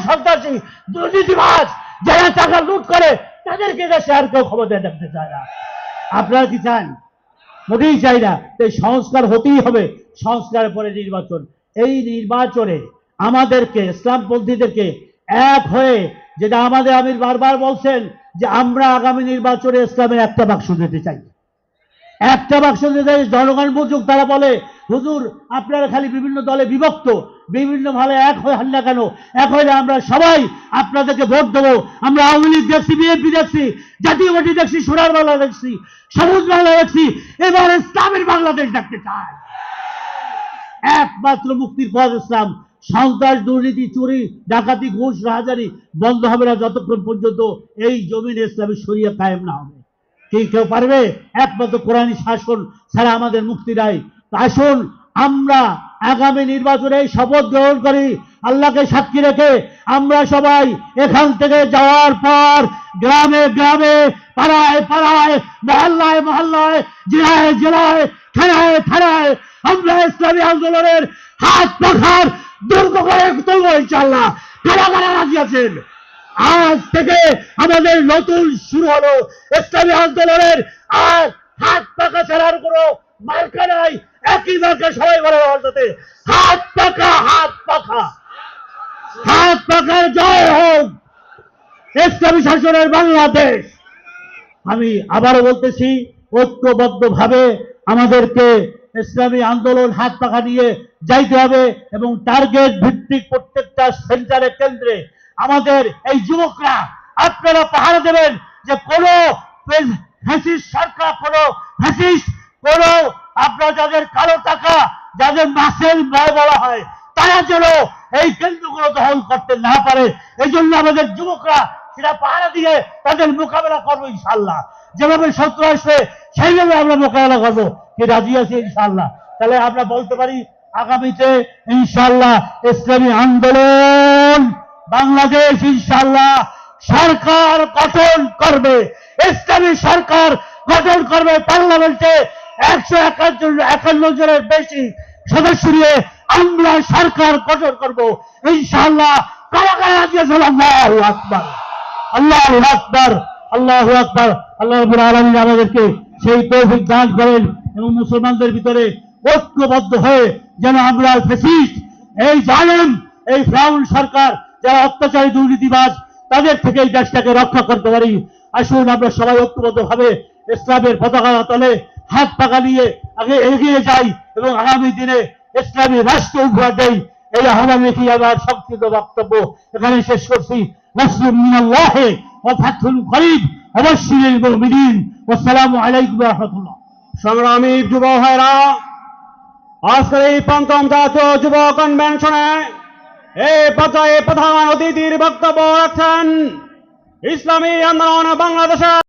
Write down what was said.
সন্ত্রাসী দুর্নীতিবাজ যারা টাকা লুট করে তাদেরকে দেশে আর কেউ ক্ষমতায় দেখতে চায় না। আপনারা কি চান? মোটেই চাই না। এই সংস্কার হতেই হবে, সংস্কারের পরে নির্বাচন। এই নির্বাচনে আমাদেরকে ইসলামপন্থীদেরকে এক হয়ে, যেটা আমাদের আমির বারবার বলছেন যে আমরা আগামী নির্বাচনে ইসলামের একটা বাক্স দিতে চাই, একটা বাক্স দিতে। জনগণ বুঝুক। তারা বলে হুজুর আপনারা খালি বিভিন্ন দলে বিভক্ত, বিভিন্ন ভালো এক হয়ে হাল্লা কেন? এক হইলে আমরা সবাই আপনাদেরকে ভোট দেবো। আমরা আওয়ামী লীগ দেখছি, বিএনপি দেখছি, জাতীয় পার্টি দেখছি, সোনার বাংলা দেখছি, সবুজ বাংলা দেখছি, এবার ইসলামের বাংলাদেশ দেখতে চাই। একমাত্র মুক্তির পথ ইসলাম। সন্ত্রাস, দুর্নীতি, চুরি, ডাকাতি, ঘুষ, রাহাজানি বন্ধ হবে না যতক্ষণ পর্যন্ত এই জমিনে ইসলামী শরিয়া কায়েম না হবে। কি কেউ পারবে? একমাত্র কোরআনী শাসন ছাড়া আমাদের মুক্তি নাই। আসুন আমরা আগামী নির্বাচনে শপথ গ্রহণ করি, আল্লাহকে সাক্ষী রেখে আমরা সবাই এখান থেকে যাওয়ার পর গ্রামে গ্রামে, পাড়ায় পাড়ায়, মহল্লায় মহল্লায়, জেলায় জেলায়, থানায় থানায় আমরা ইসলামী আন্দোলনের হাত পাখার দুর্গ করে তুলব ইনশাআল্লাহ। কারা কারা রাজি আছেন? আজ থেকে আমাদের নতুন শুরু হলো ইসলামী আন্দোলনের। আর হাত পাকা ছাড়ার কোনো মার্কা নাই, একই মার্কা সবাই বলে বলতে হাত পাকা, হাত পাকা, হাত পাকার জয় হোক ইসলামী শাসনের বাংলাদেশ। আমি আবারও বলতেছি, ঐক্যবদ্ধ ভাবে আমাদেরকে ইসলামী আন্দোলন হাত পাখা নিয়ে যাইতে হবে এবং টার্গেট ভিত্তিক প্রত্যেকটা সেন্টারে, কেন্দ্রে আমাদের এই যুবকরা আপনারা পাহারা দেবেন যে কোনো ফ্যাসিস্ট সরকার, কোনো ফ্যাসিস্ট, কোনো আপনার যাদের কালো টাকা, যাদের মাসেল ব্যয় বলা হয়, তারা যেন এই কেন্দ্রগুলো দখল করতে না পারে। এই জন্য আমাদের যুবকরা সেটা পাহারা দিয়ে তাদের মোকাবেলা করবো ইনশাআল্লাহ। যেভাবে শত্রু আসবে সেইভাবে আমরা মোকাবেলা করবো। কি রাজি আছে ইনশাআল্লাহ? তাহলে আমরা বলতে পারি আগামীতে ইনশাআল্লাহ ইসলামী আন্দোলন বাংলাদেশ ইনশাআল্লাহ সরকার গঠন করবে, ইসলামী সরকার গঠন করবে। পার্লামেন্টে 151 জনের বেশি সদস্য নিয়ে আমরা সরকার গঠন করব ইনশাআল্লাহ। কারা কারা রাজি আছেন? আল্লাহু আকবার, আল্লাহু আকবার, আল্লাহু আকবার। আল্লাহ রাব্বুল আলামিন আমাদেরকে সেই তৌফিক দান করেন এবং মুসলমানদের ভিতরে ঐক্যবদ্ধ হয়ে যেন আমরা ফ্যাসিস্ট, এই জালেম, এই ফিরাউন সরকার, যারা অত্যাচারী দুর্নীতিবাজ, তাদের থেকে এই দেশটাকে রক্ষা করতে পারি। আসুন আমরা সবাই ঐক্যবদ্ধ ভাবে ইসলামের পতাকা তলে হাত পাকা নিয়ে আগে এগিয়ে যাই এবং আগামী দিনে ইসলামী রাষ্ট্র উপহার দেই। এই আহ্বান রেখে আমার সংক্ষিপ্ত বক্তব্য এখানে শেষ করছি। নাসরুম মিনাল্লাহ ওয়া ফাতহুন করিব ওয়া বাশশিরিল মুমিনিন। আসসালামু আলাইকুম ওয়া রাহমাতুল্লাহ। সংগ্রামী যুব ভাইরা, আজকের এই ৫ম জাতীয় যুব কনভেনশনে এই পর্যায়ে প্রধান অতিথির বক্তব্য রাখছেন ইসলামী আন্দোলন বাংলাদেশের